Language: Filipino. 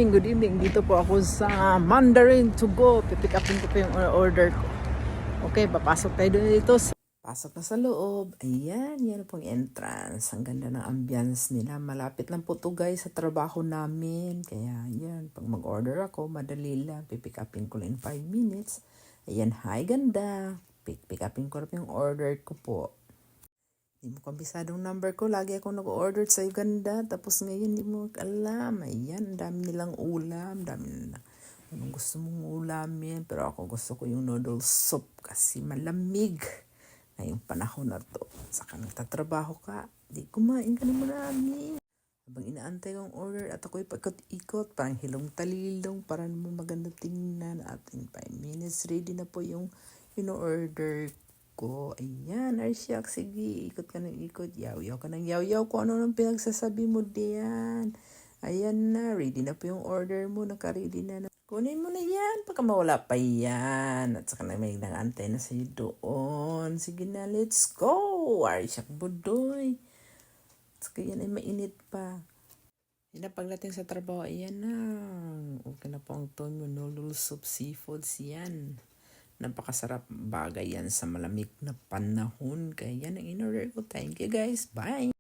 Good evening. Dito po ako sa Mandarin to go. Pipick upin ko po yung order ko. Okay, papasok tayo dito. Pasok na sa loob. Ayan, yan pong entrance. Ang ganda ng ambience nila. Malapit lang po to guys sa trabaho namin. Kaya yan, pag mag-order ako, madali lang. Pipick upin ko lang in 5 minutes. Ayan, hi ganda. Pick upin ko lang yung order ko po. Hindi mo kabisadong number ko. Lagi ako nag-order sa Uganda. Tapos ngayon, hindi mo alam. Ayan, dami nilang ulam. Dami nilang anong gusto mong ulamin. Pero ako gusto ko yung noodle soup kasi malamig. Ngayong panahon na to. Saka nagtatrabaho ka. Di kumain ka na marami. Habang inaantay kong order at ako'y pagkot-ikot. Parang hilong talilong. Para naman maganda tingnan. At in 5 minutes, ready na po yung in-order ko. Ayan, Arsyak, sige, ikot ka ng ikot. Yaw-yaw ka ng yaw-yaw. Kung ano nang pinagsasabi mo diyan. Ayan na, ready na po yung order mo. Naka-ready na. Kunin mo na yan. Baka mawala pa yan. At saka na may nangantay na sa'yo doon. Sige na, let's go. Arsyak, budoy. At saka yan ay mainit pa. Yan na pagdating sa trabaho, ayan na. Okay na po ang tono, noodle soup, seafoods, yan. Napakasarap bagay yan sa malamig na panahon. Kaya yan ang in-order ko. Thank you guys. Bye!